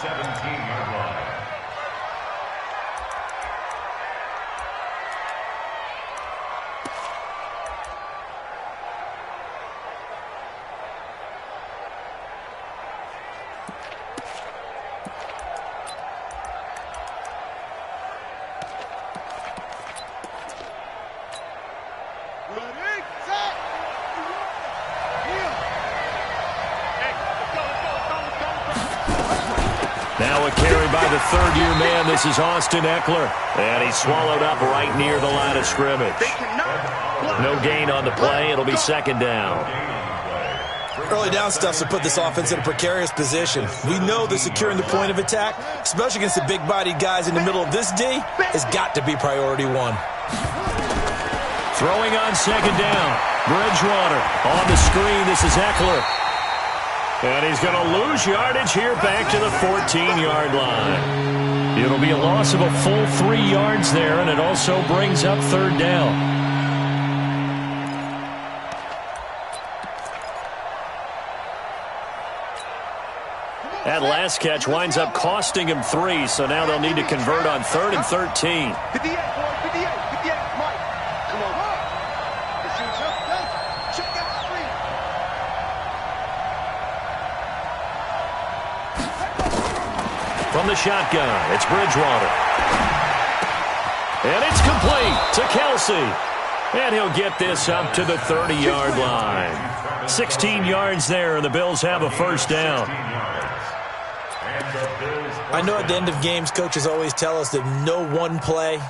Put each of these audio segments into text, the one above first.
17-yard line. Now a carry by the third-year man. This is Austin Eckler. And he's swallowed up right near the line of scrimmage. No gain on the play. It'll be second down. Early down stuff to put this offense in a precarious position. We know that securing the point of attack, especially against the big-bodied guys in the middle of this D, has got to be priority one. Throwing on second down. Bridgewater on the screen. This is Eckler. And he's going to lose yardage here back to the 14-yard line. It'll be a loss of a full 3 yards there, and it also brings up third down. That last catch winds up costing him 3, so now they'll need to convert on 3rd and 13. 58, boy, 58, 58, Mike. Come on. Let's see what's up. Check out the three. From the shotgun, it's Bridgewater. And it's complete to Kelsey. And he'll get this up to the 30-yard line. 16 yards there, and the Bills have a first down. I know at the end of games, coaches always tell us that no one play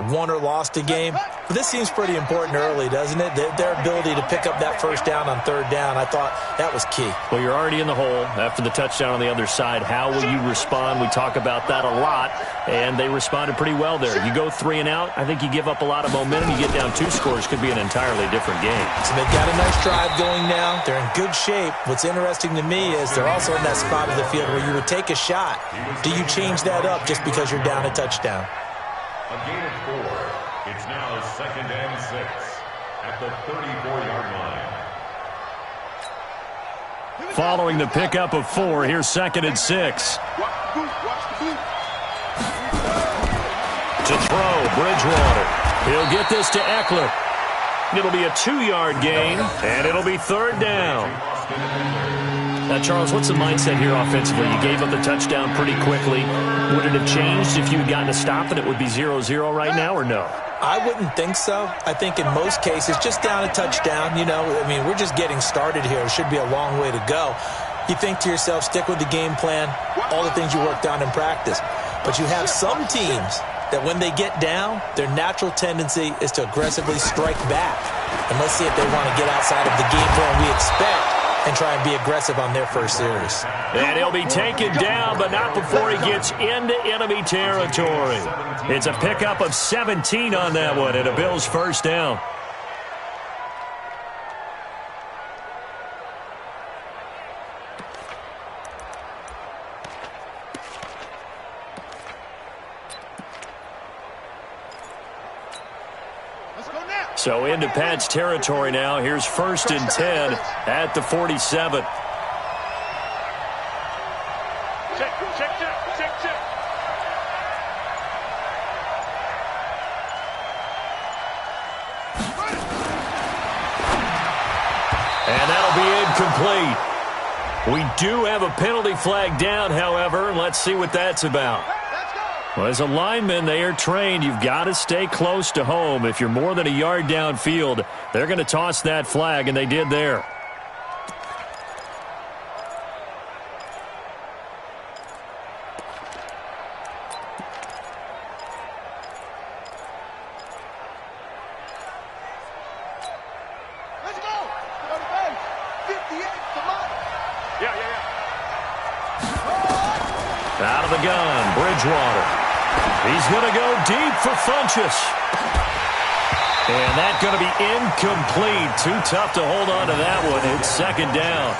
won or lost a game. But this seems pretty important early, doesn't it? Their ability to pick up that first down on third down, I thought that was key. Well, you're already in the hole after the touchdown on the other side. How will you respond? We talk about that a lot, and they responded pretty well there. You go 3 and out, I think you give up a lot of momentum. You get down 2 scores, could be an entirely different game. So they've got a nice drive going now. They're in good shape. What's interesting to me is they're also in that spot of the field where you would take a shot. Do you change that up just because you're down a touchdown? A gain of 4. It's now 2nd and 6 at the 34-yard line. Following the pickup of 4, here's 2nd and 6. To throw, Bridgewater. He'll get this to Eckler. It'll be a 2-yard gain, and it'll be third down. Now, Charles, what's the mindset here offensively? You gave up the touchdown pretty quickly. Would it have changed if you had gotten a stop and it would be 0-0 right now, or no? I wouldn't think so. I think in most cases, just down a touchdown, you know, I mean, we're just getting started here. It should be a long way to go. You think to yourself, stick with the game plan, all the things you worked on in practice. But you have some teams that when they get down, their natural tendency is to aggressively strike back. And let's see if they want to get outside of the game plan we expect and try and be aggressive on their first series. And he'll be taken down, but not before he gets into enemy territory. It's a pickup of 17 on that one, and a Bills first down. So into Pat's territory now. Here's 1st and 10 at the 47. And that'll be incomplete. We do have a penalty flag down, however. Let's see what that's about. Well, as a lineman, they are trained. You've got to stay close to home. If you're more than a yard downfield, they're going to toss that flag, and they did there. Let's go. Go to base. 58. Come on. Yeah. Out of the gun, Bridgewater. He's going to go deep for Funchess. And that's going to be incomplete. Too tough to hold on to that one. It's second down.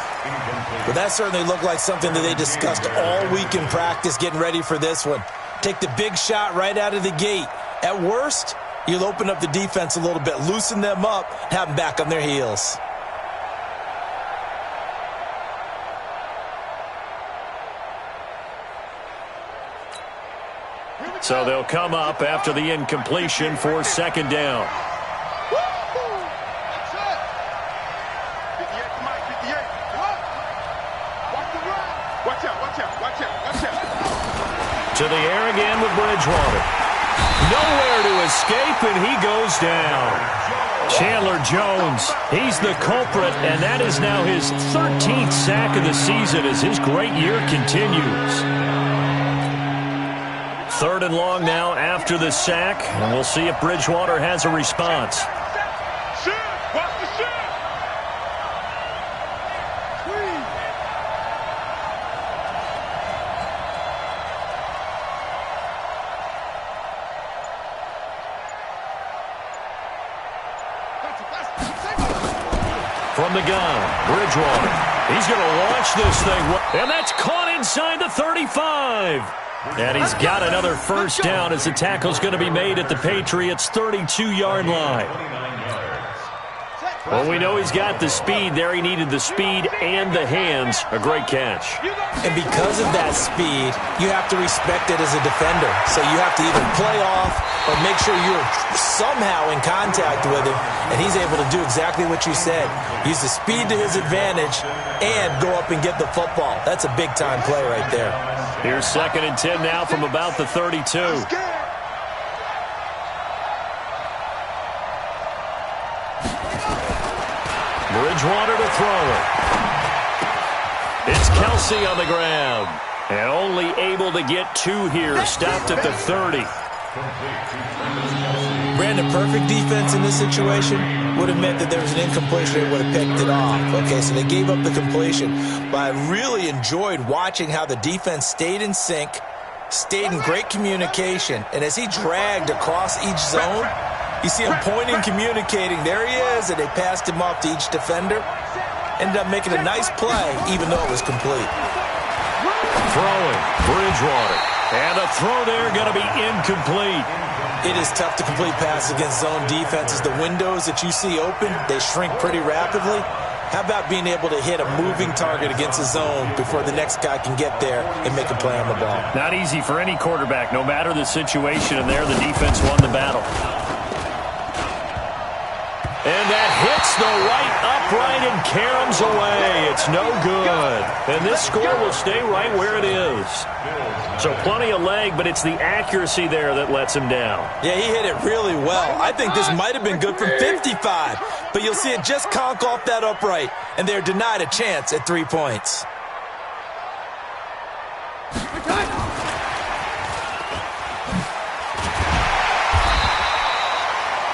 But that certainly looked like something that they discussed all week in practice getting ready for this one. Take the big shot right out of the gate. At worst, you'll open up the defense a little bit, loosen them up, have them back on their heels. So they'll come up after the incompletion for second down. To the air again with Bridgewater. Nowhere to escape, and he goes down. Chandler Jones, he's the culprit, and that is now his 13th sack of the season as his great year continues. Third and long now after the sack, and we'll see if Bridgewater has a response. From the gun, Bridgewater. He's going to launch this thing. And that's caught inside the 35. And he's got another first down as the tackle's going to be made at the Patriots' 32-yard line. Well, we know he's got the speed there. He needed the speed and the hands. A great catch. And because of that speed, you have to respect it as a defender. So you have to either play off or make sure you're somehow in contact with him. And he's able to do exactly what you said. Use the speed to his advantage and go up and get the football. That's a big-time play right there. Here's 2nd and 10 now from about the 32. Bridgewater to throw it. It's Kelsey on the ground. And only able to get 2 here. Stopped at the 30. Brandon, perfect defense in this situation would have meant that there was an incompletion. They would have picked it off. Okay, so they gave up the completion. But I really enjoyed watching how the defense stayed in sync, stayed in great communication. And as he dragged across each zone, you see him pointing, communicating. There he is, and they passed him off to each defender. Ended up making a nice play, even though it was complete. Throwing, Bridgewater. And the throw there going to be incomplete. It is tough to complete passes against zone defenses. The windows that you see open, they shrink pretty rapidly. How about being able to hit a moving target against a zone before the next guy can get there and make a play on the ball? Not easy for any quarterback, no matter the situation, and there the defense won the battle. And that hits the right upright and caroms away. It's no good. And this score will stay right where it is. So plenty of leg, but it's the accuracy there that lets him down. Yeah, he hit it really well. I think this might have been good from 55. But you'll see it just conk off that upright, and they're denied a chance at 3 points.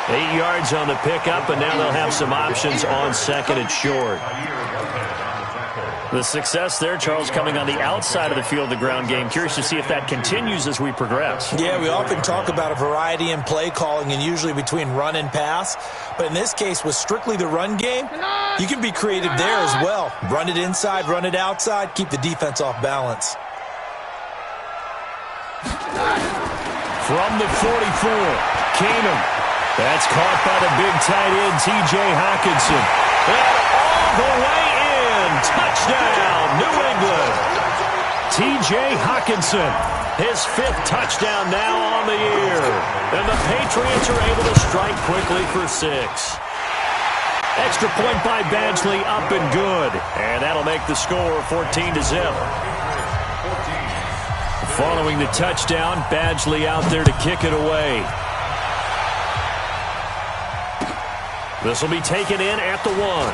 Eight yards on the pickup, and now they'll have some options on second and short. The success there, Charles, coming on the outside of the field, the ground game. Curious to see if that continues as we progress. Yeah, we often talk about a variety in play calling and usually between run and pass. But in this case, with strictly the run game, you can be creative there as well. Run it inside, run it outside, keep the defense off balance. From the 44, Keenum. That's caught by the big tight end, T.J. Hockenson. And all the way in. Touchdown, New England. T.J. Hockenson, his 5th touchdown now on the year. And the Patriots are able to strike quickly for 6. Extra point by Badgley, up and good. And that'll make the score 14-0. Following the touchdown, Badgley out there to kick it away. This will be taken in at the 1.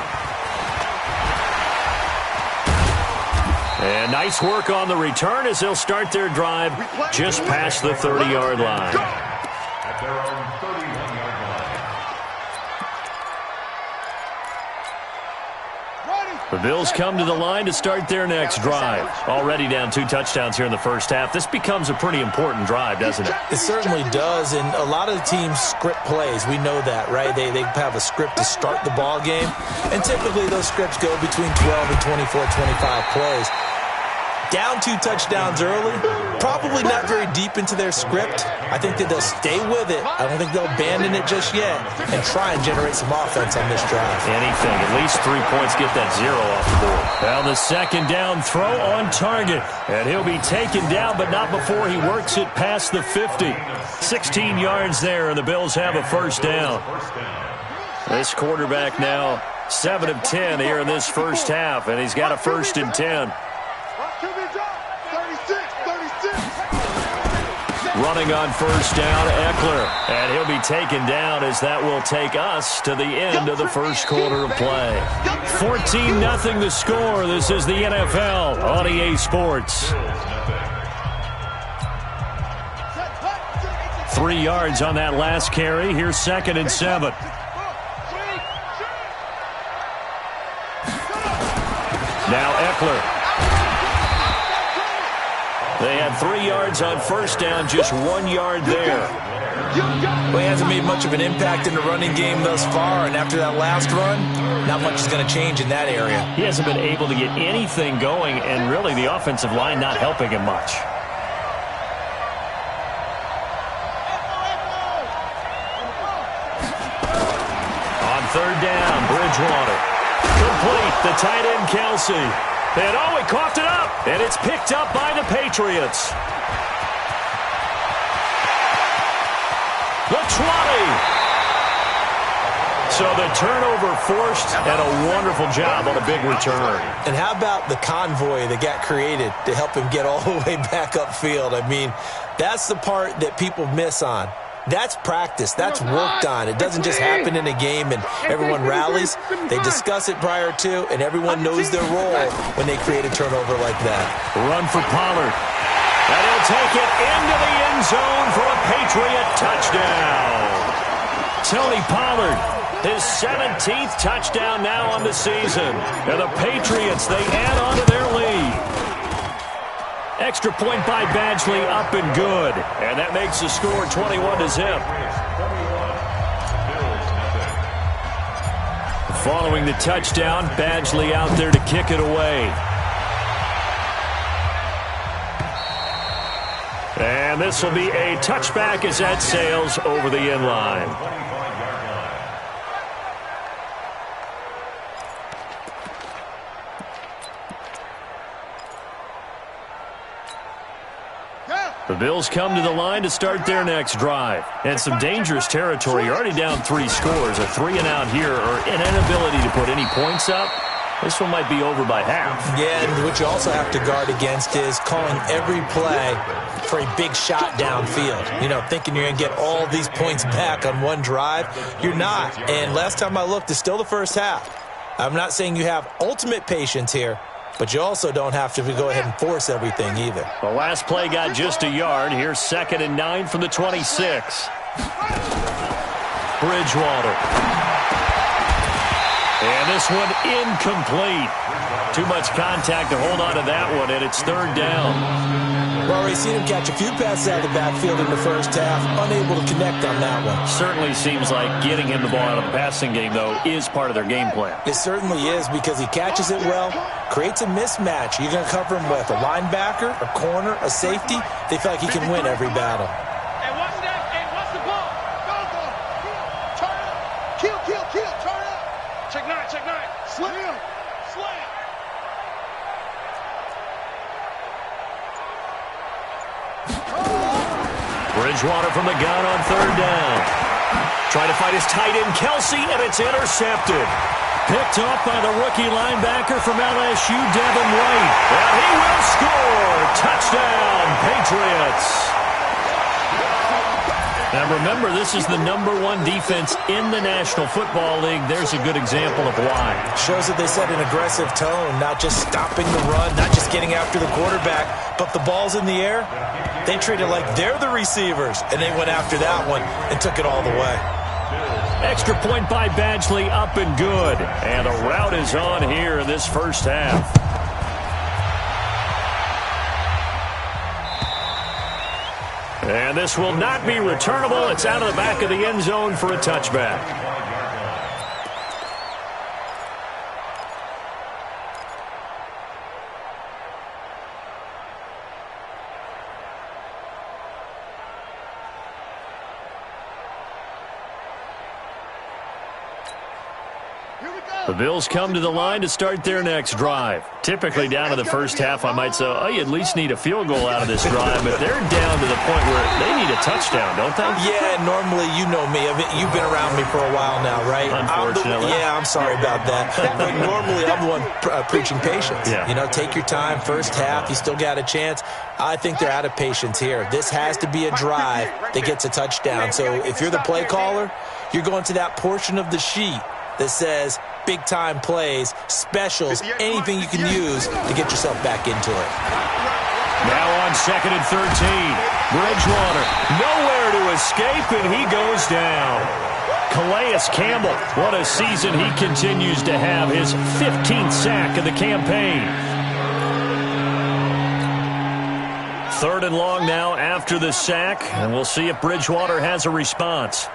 And nice work on the return as they'll start their drive just past the 30-yard line. At their own 31-yard line. The Bills come to the line to start their next drive. Already down 2 touchdowns here in the first half. This becomes a pretty important drive, doesn't it? It certainly does, and a lot of the teams script plays. We know that, right? They have a script to start the ball game, and typically those scripts go between 12 and 24, 25 plays. Down 2 touchdowns early, probably not very deep into their script. I think that they'll stay with it. I don't think they'll abandon it just yet and try and generate some offense on this drive. Anything, at least 3 points, get that 0 off the board. Now the second down throw on target, and he'll be taken down, but not before he works it past the 50. 16 yards there, and the Bills have a first down. This quarterback now 7 of 10 here in this first half, and he's got a 1st and 10. Running on first down, Eckler. And he'll be taken down as that will take us to the end of the first quarter of play. 14-0 the score. This is the NFL on EA Sports. 3 yards on that last carry. Here's 2nd and 7. Now Eckler. They had 3 yards on first down, just 1 yard there. Well, he hasn't made much of an impact in the running game thus far, and after that last run, not much is going to change in that area. He hasn't been able to get anything going, and really the offensive line not helping him much. On third down, Bridgewater. Complete, the tight end, Kelsey. And he coughed it up, and it's picked up by the Patriots. The 20. So the turnover forced, and a wonderful job on a big return. And how about the convoy that got created to help him get all the way back upfield? I mean, that's the part that people miss on. That's practice. That's worked on. It doesn't just happen in a game and everyone rallies. They discuss it prior to, and everyone knows their role when they create a turnover like that. Run for Pollard. And he'll take it into the end zone for a Patriot touchdown. Tony Pollard, his 17th touchdown now on the season. And the Patriots, they add on to their lead. Extra point by Badgley, up and good. And that makes the score 21-0. Following the touchdown, Badgley out there to kick it away. And this will be a touchback as that sails over the end line. The Bills come to the line to start their next drive. And some dangerous territory. You're already down 3 scores. A 3-and-out here, or an inability to put any points up. This one might be over by half. Yeah, and what you also have to guard against is calling every play for a big shot downfield. You know, thinking you're going to get all these points back on one drive. You're not. And last time I looked, it's still the first half. I'm not saying you have ultimate patience here, but you also don't have to go ahead and force everything either. The last play got just a yard. Here's 2nd and 9 from the 26. Bridgewater. And this one incomplete. Too much contact to hold on to that one, and it's 3rd down. Well, we've seen him catch a few passes out of the backfield in the first half, unable to connect on that one. Certainly seems like getting him the ball out of the passing game, though, is part of their game plan. It certainly is, because he catches it well, creates a mismatch. You're going to cover him with a linebacker, a corner, a safety. They feel like he can win every battle. Hey, watch that. Hey, watch the ball. Go. Turn up. Kill. Turn up. Check 9. Slam. Bridgewater from the gun on 3rd down. Trying to find his tight end, Kelsey, and it's intercepted. Picked off by the rookie linebacker from LSU, Devin White. And he will score. Touchdown, Patriots. Now remember, this is the #1 defense in the National Football League. There's a good example of why. Shows that they set an aggressive tone, not just stopping the run, not just getting after the quarterback, but the ball's in the air. They treat it like they're the receivers, and they went after that one and took it all the way. Extra point by Badgley, up and good. And the route is on here in this first half. And this will not be returnable. It's out of the back of the end zone for a touchback. The Bills come to the line to start their next drive. Typically down to the first half, I might say, oh, you at least need a field goal out of this drive, but they're down to the point where they need a touchdown, don't they? Yeah, normally, you know me. You've been around me for a while now, right? Unfortunately. I'm sorry about that. But normally, I'm the one preaching patience. Yeah. You know, take your time. First half, you still got a chance. I think they're out of patience here. This has to be a drive that gets a touchdown. So if you're the play caller, you're going to that portion of the sheet that says big-time plays, specials, anything you can use to get yourself back into it. Now on 2nd and 13. Bridgewater, nowhere to escape, and he goes down. Calais Campbell, what a season he continues to have. His 15th sack of the campaign. 3rd and long now after the sack, and we'll see if Bridgewater has a response.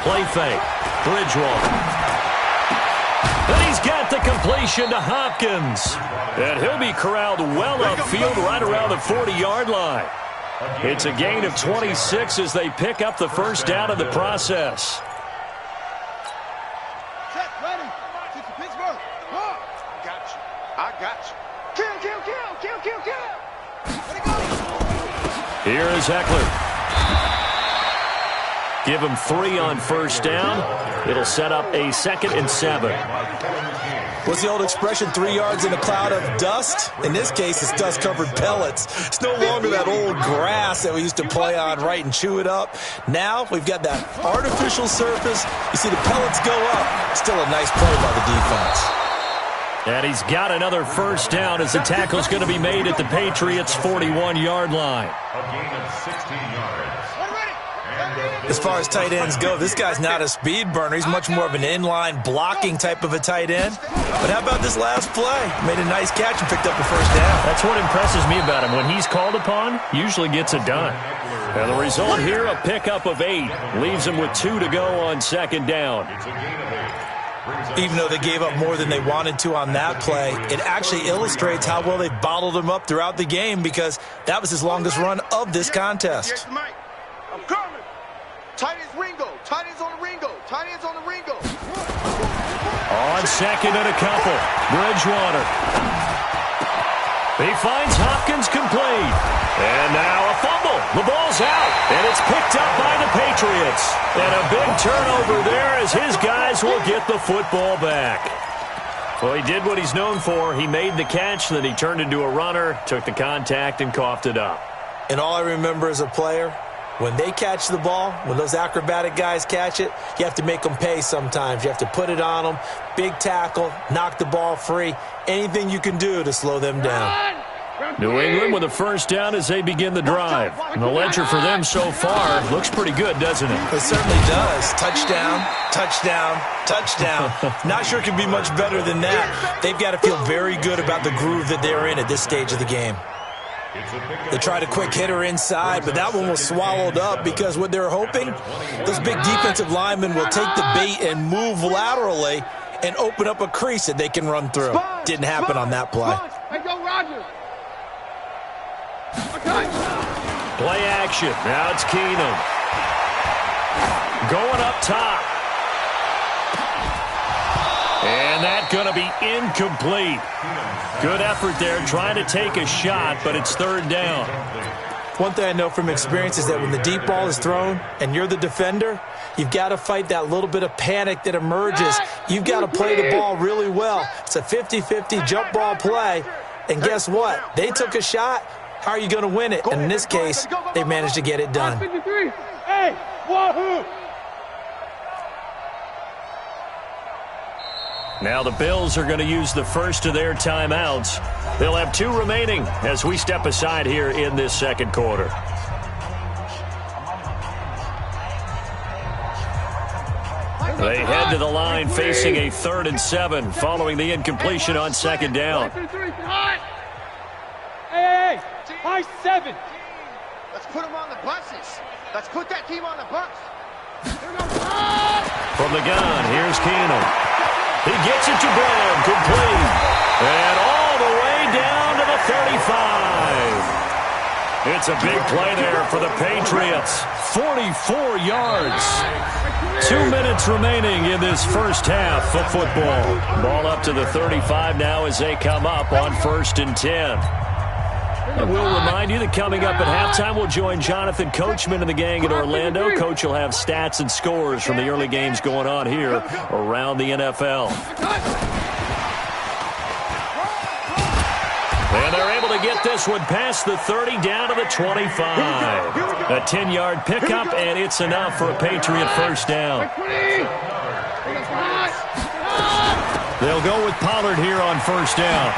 Play fake. Bridgewater. And he's got the completion to Hopkins. And he'll be corralled well upfield right around the 40-yard line. It's a gain of 26 as they pick up the first down of the process. Set, ready. Pittsburgh. I got you. I got you. Kill, kill, kill, kill, kill, kill. Let it go. Here is Eckler. Give him 3 on first down. It'll set up a 2nd and 7. What's the old expression, 3 yards in a cloud of dust? In this case, it's dust-covered pellets. It's no longer that old grass that we used to play on, right, and chew it up. Now we've got that artificial surface. You see the pellets go up. Still a nice play by the defense. And he's got another first down as the tackle's going to be made at the Patriots' 41-yard line. A gain of 16 yards. As far as tight ends go, this guy's not a speed burner. He's much more of an inline blocking type of a tight end. But how about this last play? Made a nice catch and picked up the first down. That's what impresses me about him. When he's called upon, usually gets it done. And the result here, a pickup of 8. Leaves him with 2 to go on 2nd down. Even though they gave up more than they wanted to on that play, it actually illustrates how well they bottled him up throughout the game because that was his longest run of this contest. I'm coming. Tight ends Ringo. Tight ends on the Ringo. Tight ends on the Ringo. On 2nd and a couple. Bridgewater. He finds Hopkins complete. And now a fumble. The ball's out. And it's picked up by the Patriots. And a big turnover there as his guys will get the football back. Well, he did what he's known for. He made the catch, then he turned into a runner, took the contact, and coughed it up. And all I remember as a player, when they catch the ball, when those acrobatic guys catch it, you have to make them pay sometimes. You have to put it on them, big tackle, knock the ball free, anything you can do to slow them down. New England with a first down as they begin the drive. And the ledger for them so far looks pretty good, doesn't it? It certainly does. Touchdown, touchdown, touchdown. Not sure it can be much better than that. They've got to feel very good about the groove that they're in at this stage of the game. They tried a quick hitter inside, but that one was swallowed up because what they're hoping, those big defensive linemen will take the bait and move laterally and open up a crease that they can run through. Didn't happen on that play. Hey, go Roger. Play action. Now it's Keenum. Going up top. And that's going to be incomplete. Good effort there, trying to take a shot, but it's 3rd down. One thing I know from experience is that when the deep ball is thrown and you're the defender, you've got to fight that little bit of panic that emerges. You've got to play the ball really well. It's a 50-50 jump ball play. And guess what? They took a shot. How are you going to win it? And in this case, they managed to get it done. Hey, wahoo! Now the Bills are going to use the first of their timeouts. They'll have 2 remaining as we step aside here in this 2nd quarter. They head to the line facing a 3rd and 7 following the incompletion on 2nd down. Hey, high 7. Let's put them on the buses. Let's put that team on the bus. From the gun, here's Keenum. He gets it to Brown, complete. And all the way down to the 35. it's a big play there for the Patriots. 44 yards. 2 minutes remaining in this first half of football. Ball up to the 35 now as they come up on 1st and 10. And we'll remind you that coming up at halftime, we'll join Jonathan Coachman and the gang in Orlando. Coach will have stats and scores from the early games going on here around the NFL. And they're able to get this one past the 30 down to the 25. A 10-yard pickup, and it's enough for a Patriot first down. They'll go with Pollard here on first down.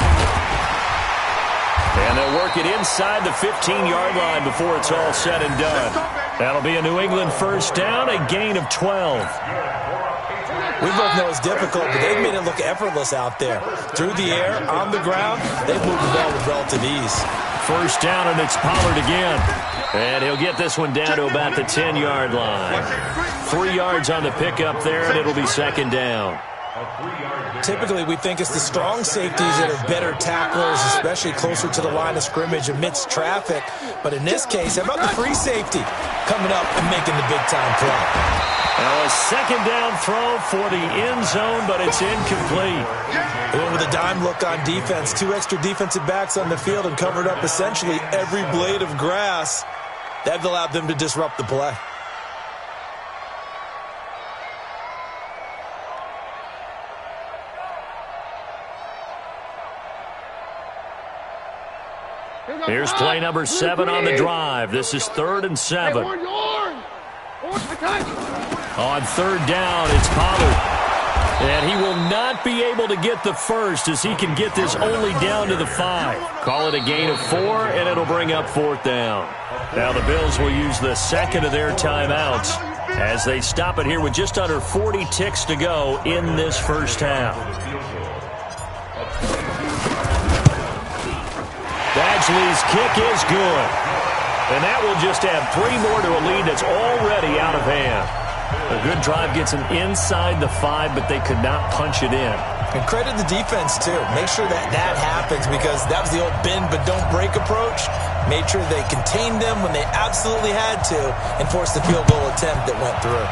And they'll work it inside the 15-yard line before it's all said and done. That'll be a New England first down, a gain of 12. We both know it's difficult, but they've made it look effortless out there. Through the air, on the ground, they've moved the ball with relative ease. First down, and it's Pollard again. And he'll get this one down to about the 10-yard line. 3 yards on the pickup there, and it'll be second down. Typically, we think it's the strong safeties that are better tacklers, especially closer to the line of scrimmage amidst traffic. But in this case, how about the free safety coming up and making the big-time play? Now a second down throw for the end zone, but it's incomplete. They went with a dime look on defense. 2 extra defensive backs on the field and covered up essentially every blade of grass. That allowed them to disrupt the play. Here's play number 7 on the drive. This is 3rd and 7. On 3rd down, it's Pollard. And he will not be able to get the first as he can get this only down to the 5. Call it a gain of 4, and it'll bring up 4th down. Now the Bills will use the second of their timeouts as they stop it here with just under 40 ticks to go in this first half. Badgley's kick is good. And that will just add 3 more to a lead that's already out of hand. A good drive gets them inside the 5, but they could not punch it in. And credit the defense, too. Make sure that happens because that was the old bend but don't break approach. Made sure they contained them when they absolutely had to and forced the field goal attempt that went through.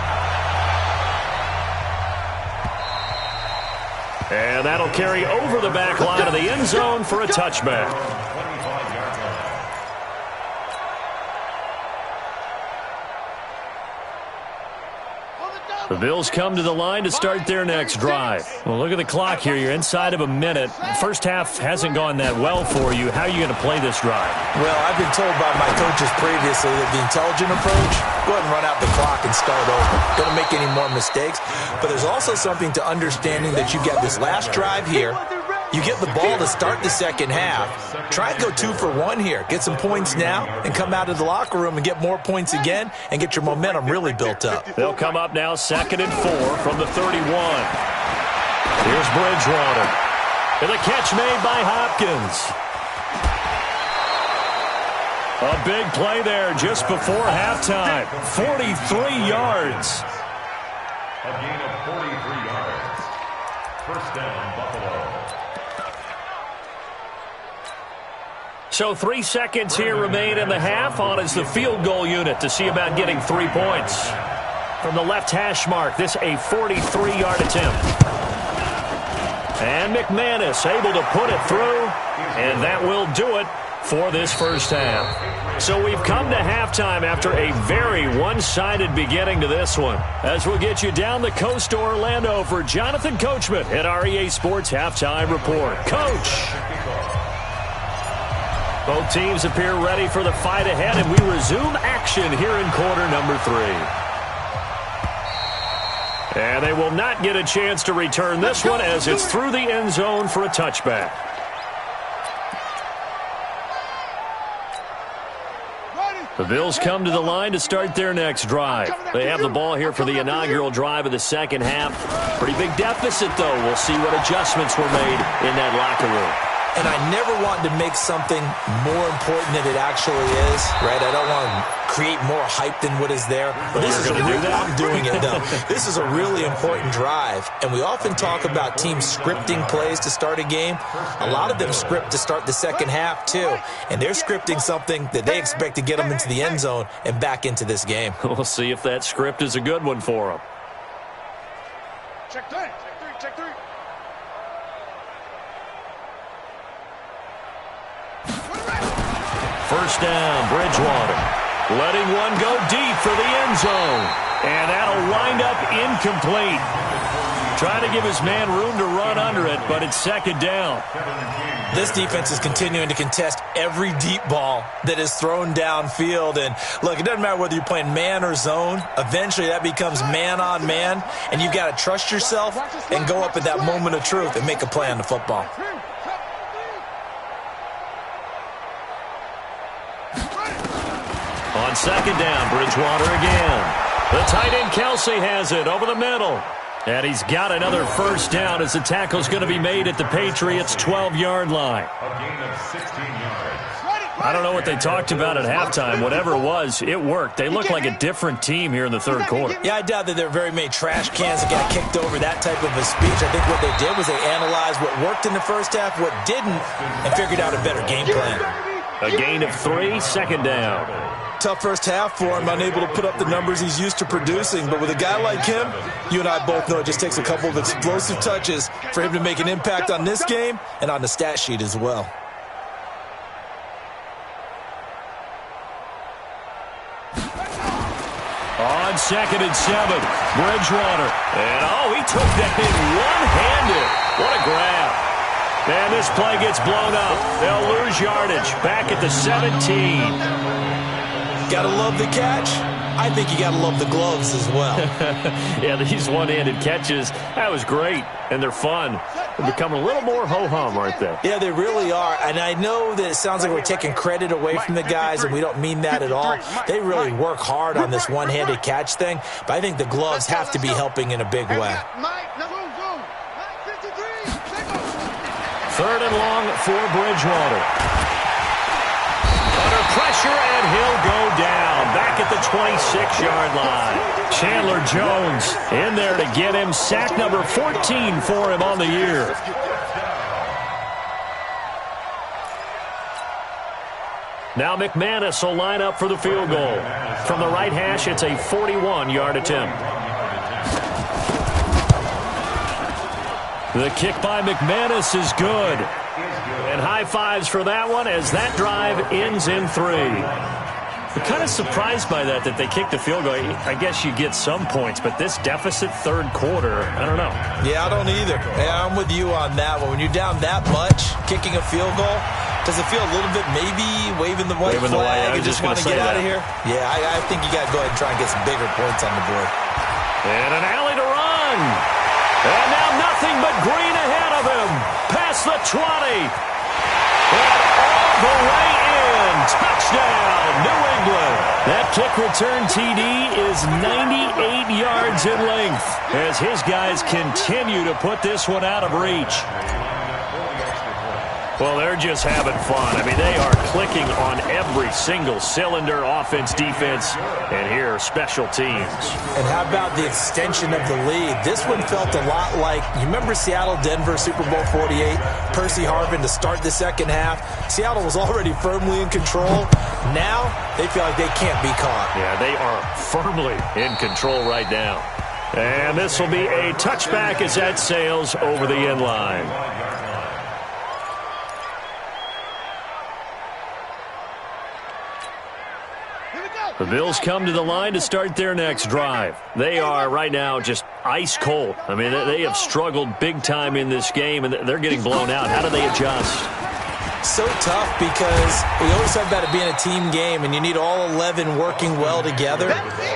And that'll carry over the back line of the end zone for a touchback. The Bills come to the line to start their next drive. Well, look at the clock here. You're inside of a minute. First half hasn't gone that well for you. How are you going to play this drive? Well, I've been told by my coaches previously that the intelligent approach, go ahead and run out the clock and start over. Don't make any more mistakes. But there's also something to understanding that you get this last drive here. You get the ball to start the second half. Try and go 2 for 1 here. Get some points now and come out of the locker room and get more points again and get your momentum really built up. They'll come up now 2nd and 4 from the 31. Here's Bridgewater. And the catch made by Hopkins. A big play there just before halftime. 43 yards. A gain of 43 yards. First down, Buffalo. So 3 seconds here remain in the half. On is the field goal unit to see about getting 3 points. From the left hash mark, this a 43-yard attempt. And McManus able to put it through, and that will do it for this first half. So we've come to halftime after a very one-sided beginning to this one. As we'll get you down the coast to Orlando for Jonathan Coachman at our EA Sports Halftime Report. Coach! Both teams appear ready for the fight ahead, and we resume action here in quarter number 3. And they will not get a chance to return this one as it's through the end zone for a touchback. The Bills come to the line to start their next drive. They have the ball here for the inaugural drive of the second half. Pretty big deficit, though. We'll see what adjustments were made in that locker room. and I never want to make something more important than it actually is, right? I don't want to create more hype than what is there. But this is I'm doing it, though. This is a really important drive, and we often talk about teams scripting plays to start a game. A lot of them script to start the second half, too, and they're scripting something that they expect to get them into the end zone and back into this game. We'll see if that script is a good one for them. Check three. Check three. First down, Bridgewater. Letting one go deep for the end zone. And that'll wind up incomplete. Trying to give his man room to run under it, but it's second down. This defense is continuing to contest every deep ball that is thrown downfield. And, look, it doesn't matter whether you're playing man or zone. Eventually that becomes man on man, and you've got to trust yourself and go up at that moment of truth and make a play on the football. On second down, Bridgewater again. The tight end Kelsey has it over the middle. And he's got another first down as the tackle's going to be made at the Patriots' 12-yard line. A gain of 16 yards. I don't know what they talked about at halftime. Whatever it was, it worked. They look like a different team here in the third quarter. Yeah, I doubt that there are very many trash cans that got kicked over that type of a speech. I think what they did was they analyzed what worked in the first half, what didn't, and figured out a better game plan. A gain of 3, second down. Tough first half for him, unable to put up the numbers he's used to producing. But with a guy like him, you and I both know it just takes a couple of explosive touches for him to make an impact on this game and on the stat sheet as well. On second and 7, Bridgewater. And, he took that in one-handed. What a grab. And this play gets blown up. They'll lose yardage back at the 17. Gotta love the catch. I think you gotta love the gloves as well. Yeah, these one-handed catches, that was great, and they're fun. They're becoming a little more ho-hum, aren't they? Yeah, they really are, and I know that it sounds like we're taking credit away from the guys, and we don't mean that at all. They really work hard on this one-handed catch thing, but I think the gloves have to be helping in a big way. Third and long for Bridgewater. Under pressure, and he'll go down. Back at the 26-yard line. Chandler Jones in there to get him. Sack number 14 for him on the year. Now McManus will line up for the field goal. From the right hash, it's a 41-yard attempt. The kick by McManus is good. And high fives for that one as that drive ends in 3. I'm kind of surprised by that they kicked the field goal. I guess you get some points, but this deficit third quarter, I don't know. Yeah, I don't either. Yeah, I'm with you on that one. When you're down that much, kicking a field goal, does it feel a little bit maybe waving the white flag and just want to get out of here? Yeah, I think you got to go ahead and try and get some bigger points on the board. And an alley to run. And now nothing but green ahead of him. Past the 20. And all the way in. Touchdown, New England. That kick return TD is 98 yards in length as his guys continue to put this one out of reach. Well, they're just having fun. I mean, they are clicking on every single cylinder, offense, defense, and here, special teams. And how about the extension of the lead? This one felt a lot like, you remember Seattle-Denver Super Bowl 48? Percy Harvin to start the second half. Seattle was already firmly in control. Now, they feel like they can't be caught. Yeah, they are firmly in control right now. And this will be a touchback as that sails over the end line. The Bills come to the line to start their next drive. They are right now just ice cold. I mean, they have struggled big time in this game, and they're getting blown out. How do they adjust? So tough because we always talk about it being a team game, and you need all 11 working well together.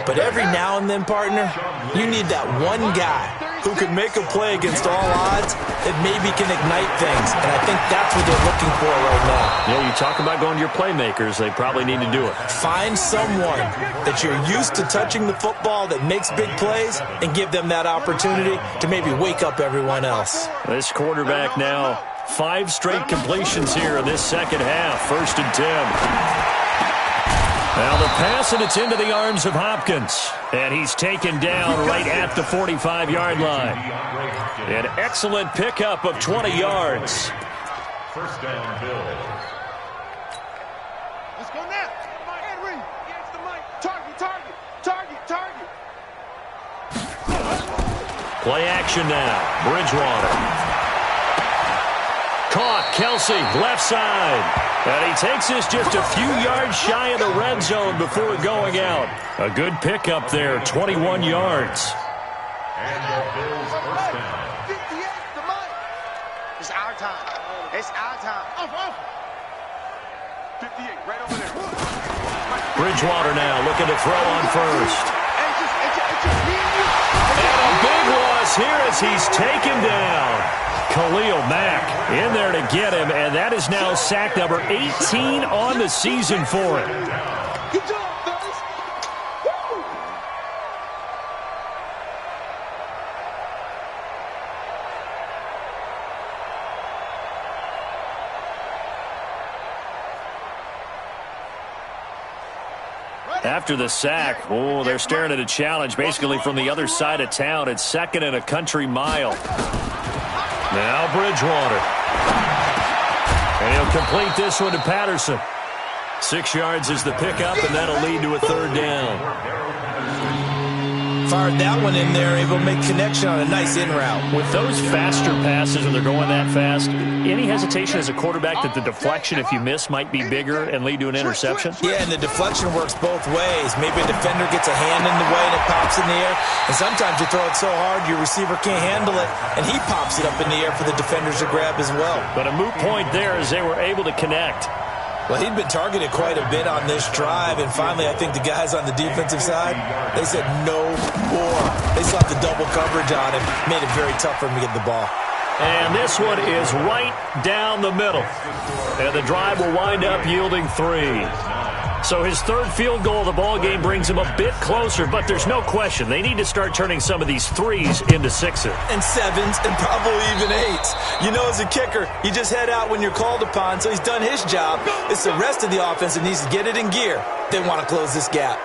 But every now and then, partner, you need that one guy who can make a play against all odds that maybe can ignite things. And I think that's what they're looking for right now. Yeah, you talk about going to your playmakers. They probably need to do it. Find someone that you're used to touching the football that makes big plays and give them that opportunity to maybe wake up everyone else. This quarterback now 5 straight completions here in this second half. 1st and 10. Now the pass, and it's into the arms of Hopkins. And he's taken down right at the 45-yard line. An excellent pickup of 20 yards. 1st down, Bills. Let's go now. Henry, against the mic. Target, target, target, target. Play action now. Bridgewater. Caught. Kelsey, left side. And he takes this just a few yards shy of the red zone before going out. A good pickup there, 21 yards. And the Bills' 1st down. 58, the mic. It's our time. It's our time. Off. 58, right over there. Bridgewater now looking to throw on first. And a big loss here as he's taken down. Khalil Mack in there to get him, and that is now sack number 18 on the season for him. Good job, fellas. Woo! After the sack, they're staring at a challenge basically from the other side of town. It's 2nd and a country mile. Now Bridgewater. And he'll complete this one to Patterson. 6 yards is the pickup, and that'll lead to a 3rd down. Fired that one in there, able to make connection on a nice in route. With those faster passes, when they're going that fast, any hesitation as a quarterback that the deflection, if you miss, might be bigger and lead to an interception? Yeah, and the deflection works both ways. Maybe a defender gets a hand in the way and it pops in the air. And sometimes you throw it so hard your receiver can't handle it, and he pops it up in the air for the defenders to grab as well. But a moot point there as they were able to connect. Well, he'd been targeted quite a bit on this drive, and finally I think the guys on the defensive side, they said no more. They saw the double coverage on him, made it very tough for him to get the ball. And this one is right down the middle. And the drive will wind up yielding 3. So his 3rd field goal of the ball game brings him a bit closer, but there's no question they need to start turning some of these 3s into 6s. And 7s and probably even 8s. You know, as a kicker, you just head out when you're called upon, so he's done his job. It's the rest of the offense that needs to get it in gear. They want to close this gap.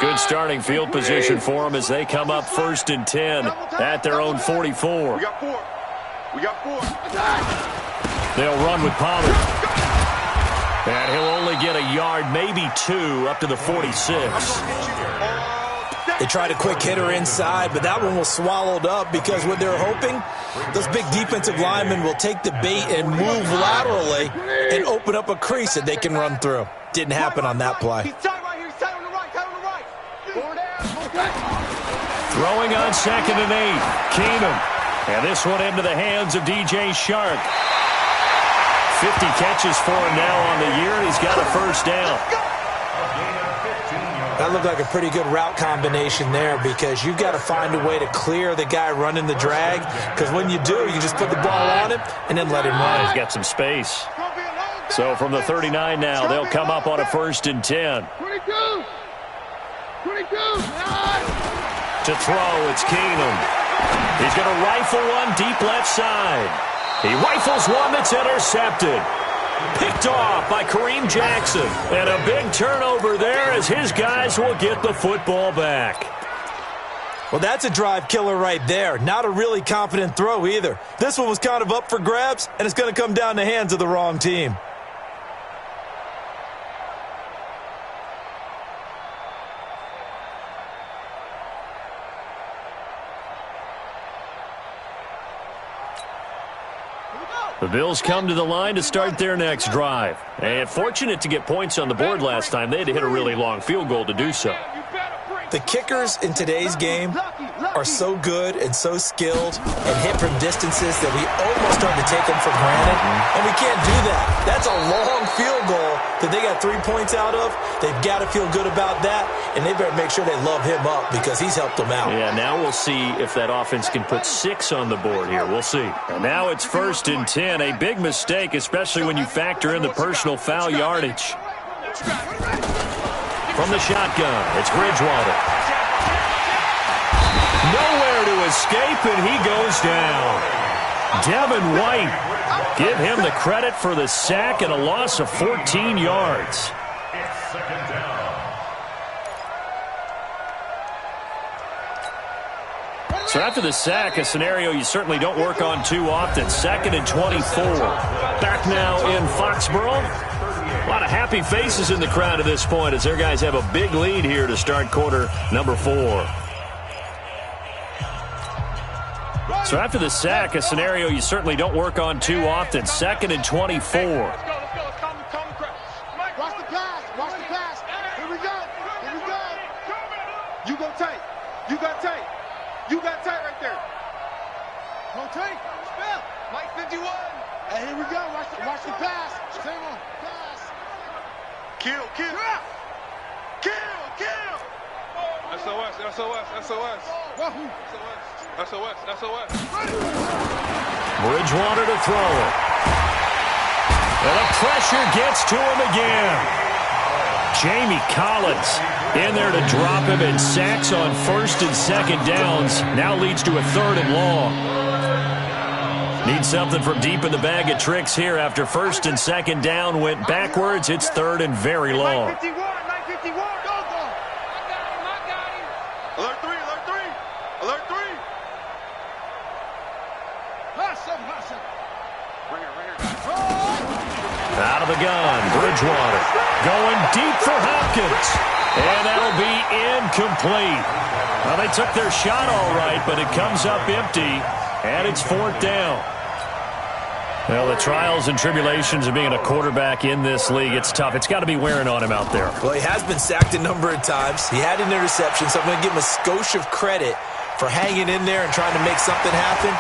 Good starting field position for them as they come up 1st and 10 at their own 44. We got 4. We got 4. They'll run with Pollard. And he'll only get a yard, maybe 2, up to the 46. They tried a quick hitter inside, but that one was swallowed up because what they're hoping, those big defensive linemen will take the bait and move laterally and open up a crease that they can run through. Didn't happen on that play. He's tight right here. He's tight on the right. Tight on the right. Throwing on 2nd and 8. Keenum. And this one into the hands of DJ Shark. 50 catches for him now on the year, and he's got a 1st down. That looked like a pretty good route combination there because you've got to find a way to clear the guy running the drag, because when you do, you just put the ball on him and then let him run. He's got some space. So from the 39 now, they'll come up on a 1st and 10. 22. 22. To throw, it's Keenum. He's going to rifle one deep left side. He rifles one that's intercepted. Picked off by Kareem Jackson. And a big turnover there as his guys will get the football back. Well, that's a drive killer right there. Not a really confident throw either. This one was kind of up for grabs, and it's going to come down in the hands of the wrong team. The Bills come to the line to start their next drive. And fortunate to get points on the board last time. They had to hit a really long field goal to do so. The kickers in today's game are so good and so skilled and hit from distances that we almost start to take them for granted. And we can't do that. That's a long field goal that they got 3 points out of. They've got to feel good about that, and they better make sure they love him up because he's helped them out. Yeah, now we'll see if that offense can put 6 on the board here. We'll see. And now it's 1st and 10. A big mistake, especially when you factor in the personal foul yardage. From the shotgun, it's Bridgewater. and he goes down. Devin White, give him the credit for the sack and a loss of 14 yards. It's second down. So after the sack, a scenario you certainly don't work on too often. 2nd and 24. Back now in Foxborough. A lot of happy faces in the crowd at this point as their guys have a big lead here to start quarter number 4. So after the sack, a scenario you certainly don't work on too often. 2nd and 24. Watch the pass. Watch the pass. Here we go. Here we go. You go tight. You got tight. You got tight right there. Go tight. Spell. Mike 51. Hey, here we go. Watch the pass. Same on. Pass. Kill. SOS. Bridgewater to throw it. And the pressure gets to him again. Jamie Collins in there to drop him, and sacks on 1st and 2nd downs. Now leads to a 3rd and long. Need something from deep in the bag of tricks here after 1st and 2nd down went backwards. It's 3rd and very long. 951. Go. I got him. Alert 3. Hustle. Ringer. Out of the gun, Bridgewater going deep for Hopkins. And that'll be incomplete. Well, they took their shot all right, but it comes up empty, and it's 4th down. Well, the trials and tribulations of being a quarterback in this league, it's tough. It's got to be wearing on him out there. Well, he has been sacked a number of times. He had an interception, so I'm going to give him a skosh of credit for hanging in there and trying to make something happen,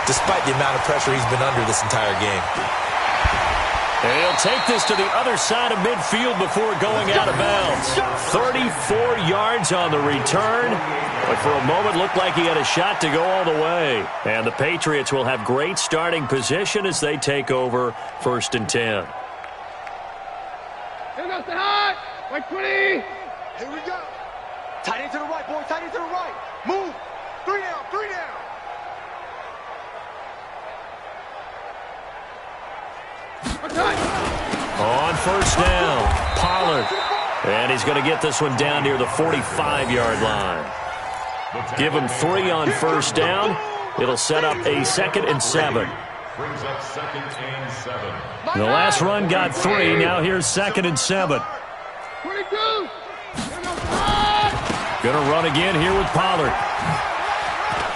despite the amount of pressure he's been under this entire game. And he'll take this to the other side of midfield before going out of bounds. 34 yards on the return, but for a moment looked like he had a shot to go all the way. And the Patriots will have great starting position as they take over 1st and 10. Here goes the high. Like 20. Here we go. Tight end to the right, boy. Tight end to the right. Move. 3 down. On 1st down, Pollard. And he's going to get this one down near the 45-yard line. Give him 3 on 1st down. It'll set up a 2nd and 7. Brings up 2nd and 7. The last run got 3. Now here's 2nd and 7. 22. Going to run again here with Pollard.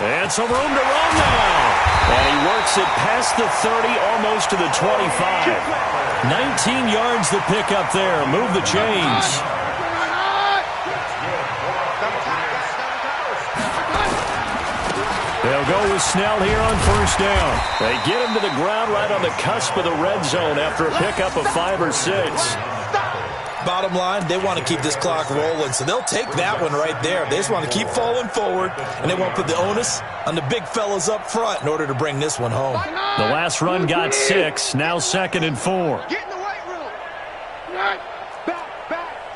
And some room to run now. And he works it past the 30, almost to the 25. 19 yards to pick up there. Move the chains. They'll go with Snell here on 1st down. They get him to the ground right on the cusp of the red zone after a pickup of 5 or 6. Bottom line, they want to keep this clock rolling, so they'll take that one right there. They just want to keep falling forward, and they won't put the onus on the big fellas up front in order to bring this one home. The last run got 6, now 2nd and 4. Get in the weight room. Back.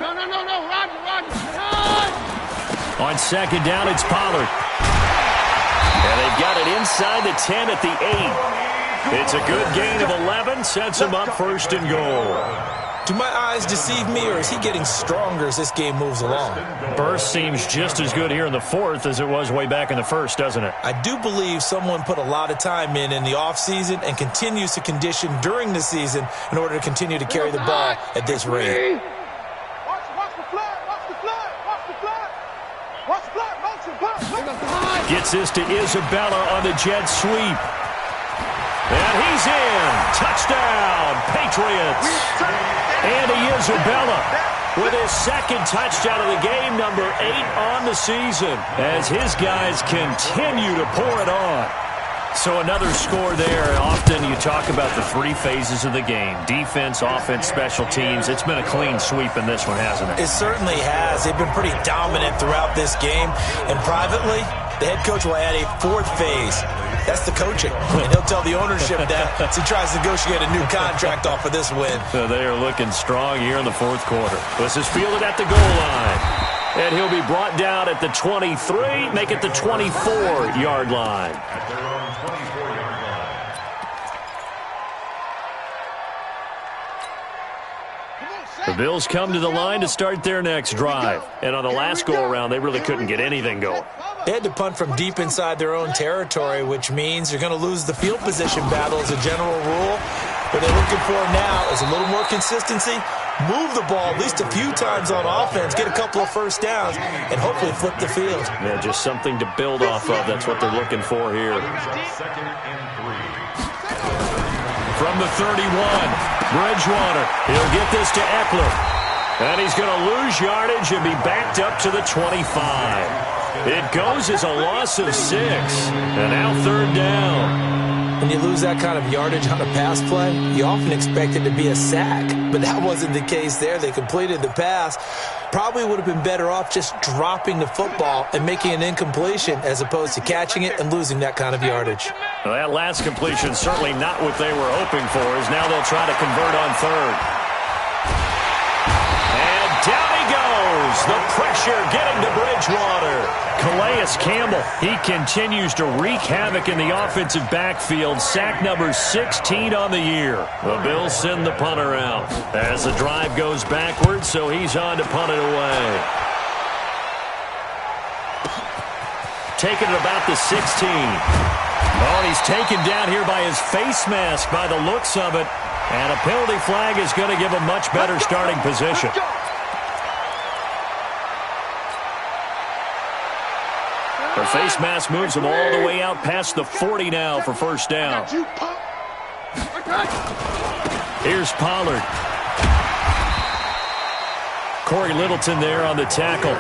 No. Roger. On 2nd down, it's Pollard. And they've got it inside the 10 at the 8. It's a good gain of 11, sets them up 1st and goal. Do my eyes deceive me, or is he getting stronger as this game moves along? Burst seems just as good here in the 4th as it was way back in the 1st, doesn't it? I do believe someone put a lot of time in the offseason and continues to condition during the season in order to continue to carry the ball at this rate. Watch the flood. Motion. Gets this to Isabella on the jet sweep. And he's in. Touchdown, Patriots. Andy Isabella with his 2nd touchdown of the game, number 8 on the season, as his guys continue to pour it on. So another score there. Often you talk about the 3 phases of the game: defense, offense, special teams. It's been a clean sweep in this one, hasn't it? It certainly has. They've been pretty dominant throughout this game. And privately, the head coach will add a 4th phase. That's the coaching. And he'll tell the ownership that as he tries to negotiate a new contract off of this win. So they are looking strong here in the 4th quarter. This is fielded at the goal line. And he'll be brought down at the 23, make it the 24-yard line. At their own 24-yard line. The Bills come to the line to start their next drive. And on the last go-around, they really couldn't get anything going. They had to punt from deep inside their own territory, which means you're going to lose the field position battle as a general rule. What they're looking for now is a little more consistency, move the ball at least a few times on offense, get a couple of first downs, and hopefully flip the field. Yeah, just something to build off of. That's what they're looking for here. Second and 3. From the 31, Bridgewater. He'll get this to Eckler. And he's going to lose yardage and be backed up to the 25. It goes as a loss of 6. And now third down. When you lose that kind of yardage on a pass play, you often expect it to be a sack. But that wasn't the case there. They completed the pass. Probably would have been better off just dropping the football and making an incompletion as opposed to catching it and losing that kind of yardage. Well, that last completion certainly not what they were hoping for, as now they'll try to convert on third. And down he goes. The pressure getting to Bridgewater. Calais Campbell, he continues to wreak havoc in the offensive backfield. Sack number 16 on the year. The Bills send the punter out as the drive goes backwards, so he's on to punt it away. Taking it about the 16. Oh, and he's taken down here by his face mask by the looks of it. And a penalty flag is going to give a much better starting position. The face mask moves him all the way out past the 40 now for first down. Here's Pollard. Corey Littleton there on the tackle.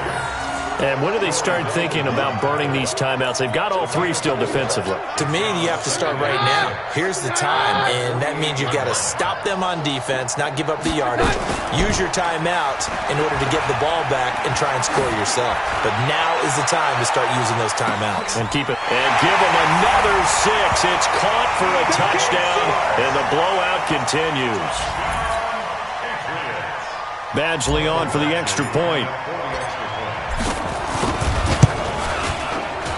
And when do they start thinking about burning these timeouts? They've got all three still defensively. To me, you have to start right now. Here's the time, and that means you've got to stop them on defense, not give up the yardage. Use your timeout in order to get the ball back and try and score yourself. But now is the time to start using those timeouts. And keep it. And give them another 6. It's caught for a touchdown, and the blowout continues. Badgley on for the extra point.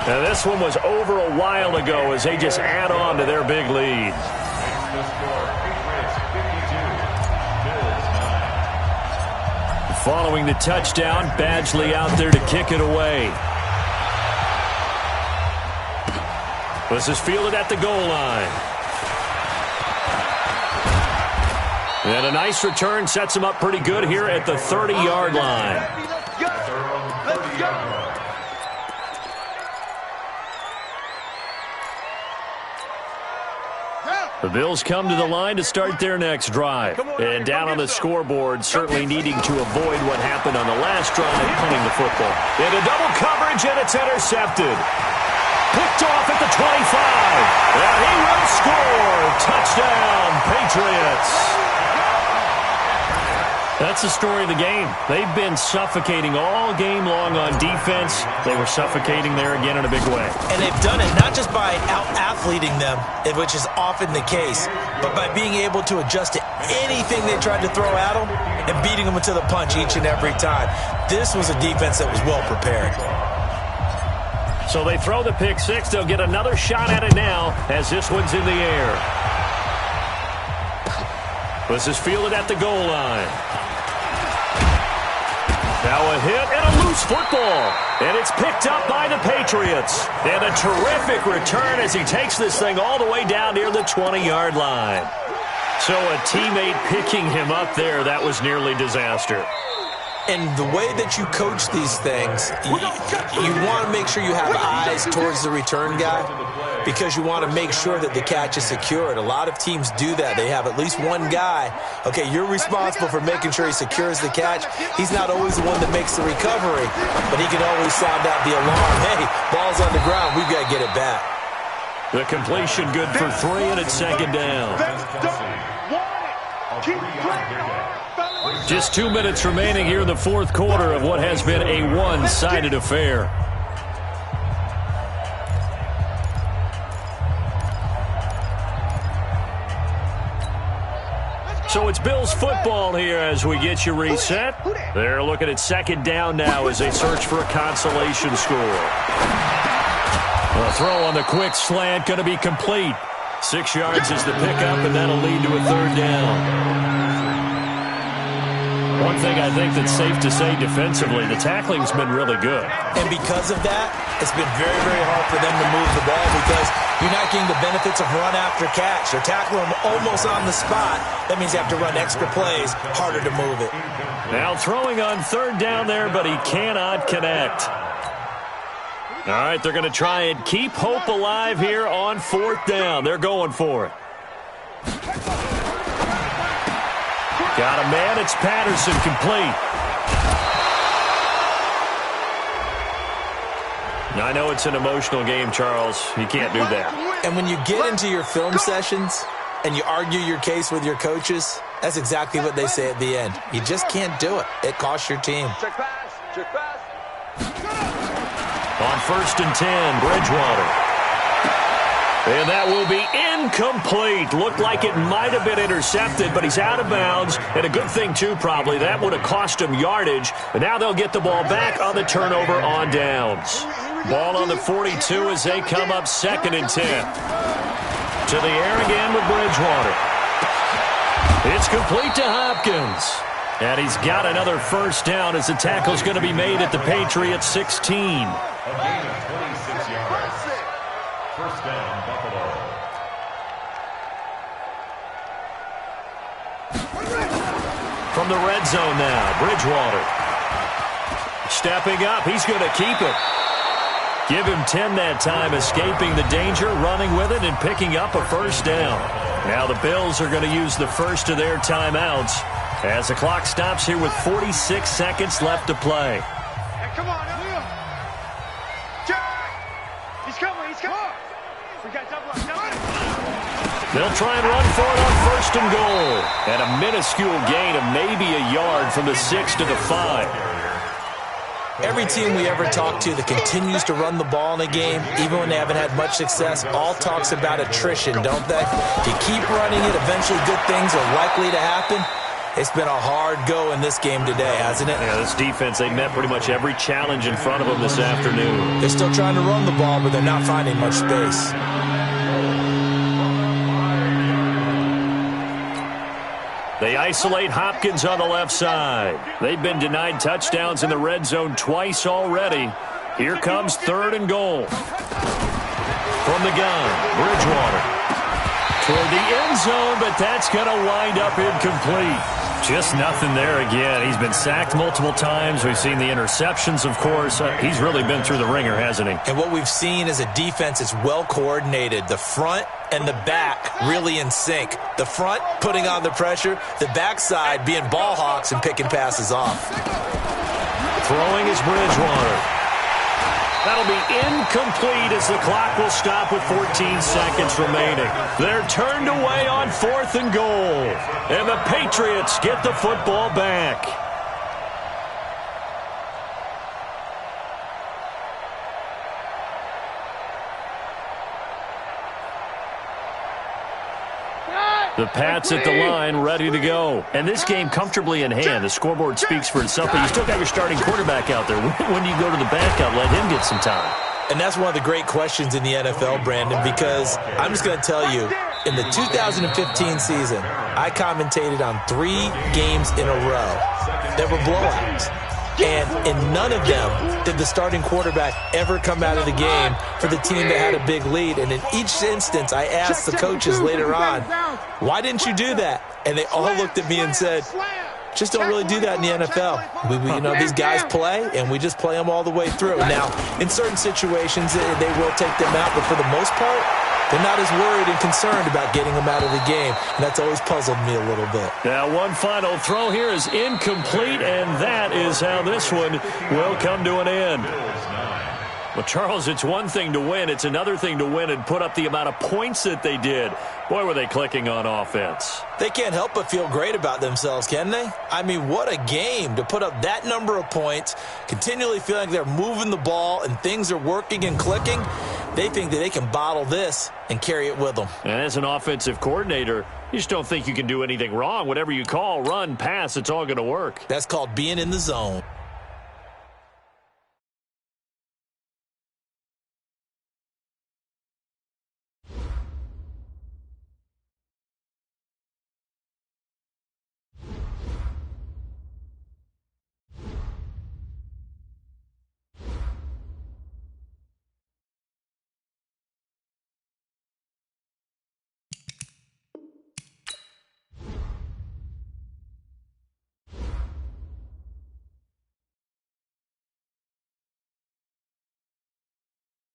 Now, this one was over a while ago as they just add on to their big lead. Following the touchdown, Badgley out there to kick it away. This is fielded at the goal line. And a nice return sets him up pretty good here at the 30-yard line. Let's go. The Bills come to the line to start their next drive. And down on the scoreboard, certainly needing to avoid what happened on the last drive, punting the football. Into double coverage, and it's intercepted. Picked off at the 25. And he will score. Touchdown, Patriots. That's the story of the game. They've been suffocating all game long on defense. They were suffocating there again in a big way. And they've done it not just by out-athleting them, which is often the case, but by being able to adjust to anything they tried to throw at them and beating them to the punch each and every time. This was a defense that was well prepared. So they throw the pick six. They'll get another shot at it now as this one's in the air. This is fielded at the goal line. Now a hit and a loose football. And it's picked up by the Patriots. And a terrific return as he takes this thing all the way down near the 20-yard line. So a teammate picking him up there, that was nearly disaster. And the way that you coach these things, you want to make sure you have eyes towards the return guy because you want to make sure that the catch is secured. A lot of teams do that. They have at least one guy. Okay, you're responsible for making sure he secures the catch. He's not always the one that makes the recovery, but he can always sound out the alarm. Hey, ball's on the ground. We've got to get it back. The completion good for 3, and it's second down. Just 2 minutes remaining here in the fourth quarter of what has been a one-sided affair. So it's Bills football here as we get you reset. They're looking at second down now as they search for a consolation score. A throw on the quick slant going to be complete. 6 yards is the pickup, and that'll lead to a third down. One thing I think that's safe to say defensively, the tackling's been really good. And because of that, it's been very, very hard for them to move the ball because you're not getting the benefits of run after catch. They're tackling them almost on the spot. That means you have to run extra plays, harder to move it. Now throwing on third down there, but he cannot connect. All right, they're going to try and keep hope alive here on fourth down. They're going for it. Got a man. It's Patterson, complete. Now, I know it's an emotional game, Charles. You can't do that. And when you get into your film sessions and you argue your case with your coaches, that's exactly what they say at the end. You just can't do it. It costs your team. Check pass. Check pass. On 1st and 10, Bridgewater. And that will be incomplete. Looked like it might have been intercepted, but he's out of bounds. And a good thing, too, probably. That would have cost him yardage. But now they'll get the ball back on the turnover on downs. Ball on the 42 as they come up 2nd and 10. To the air again with Bridgewater. It's complete to Hopkins. And he's got another first down as the tackle's going to be made at the Patriots 16. A gain of 26 yards. First down, Buffalo. From the red zone now, Bridgewater. Stepping up, he's going to keep it. Give him 10 that time, escaping the danger, running with it, and picking up a first down. Now the Bills are going to use the first of their timeouts as the clock stops here with 46 seconds left to play. Hey, come on, Leo. Jack! He's coming, he's coming. We got double up. They'll try and run for it on 1st and goal. And a minuscule gain of maybe a yard from the 6 to the 5. Every team we ever talk to that continues to run the ball in a game, even when they haven't had much success, all talks about attrition, don't they? If you keep running it, eventually good things are likely to happen. It's been a hard go in this game today, hasn't it? Yeah, this defense, they met pretty much every challenge in front of them this afternoon. They're still trying to run the ball, but they're not finding much space. They isolate Hopkins on the left side. They've been denied touchdowns in the red zone twice already. Here comes 3rd and goal. From the gun, Bridgewater. Toward the end zone, but that's going to wind up incomplete. Just nothing there again. He's been sacked multiple times. We've seen the interceptions, of course. He's really been through the ringer, hasn't he? And what we've seen is a defense that's well coordinated. The front and the back really in sync. The front putting on the pressure, the backside being ball hawks and picking passes off. Throwing is Bridgewater. That'll be incomplete as the clock will stop with 14 seconds remaining. They're turned away on 4th and goal. And the Patriots get the football back. The Pats at the line, ready to go. And this game comfortably in hand. The scoreboard speaks for itself, but you still got your starting quarterback out there. When do you go to the backup, let him get some time? And that's one of the great questions in the NFL, Brandon, because I'm just going to tell you, in the 2015 season, I commentated on 3 games in a row that were blowouts. And in none of them did the starting quarterback ever come out of the game for the team that had a big lead. And in each instance, I asked the coaches later on, why didn't you do that? And they all looked at me and said, just don't really do that in the NFL. These guys play, and we just play them all the way through. Now, in certain situations, they will take them out, but for the most part, they're not as worried and concerned about getting them out of the game, and that's always puzzled me a little bit. Now, one final throw here is incomplete, and that is how this one will come to an end. Well, Charles, it's one thing to win. It's another thing to win and put up the amount of points that they did. Boy, were they clicking on offense. They can't help but feel great about themselves, can they? I mean, what a game to put up that number of points, continually feeling like they're moving the ball and things are working and clicking. They think that they can bottle this and carry it with them. And as an offensive coordinator, You just don't think you can do anything wrong. Whatever you call, run, pass, it's all going to work. That's called being in the zone.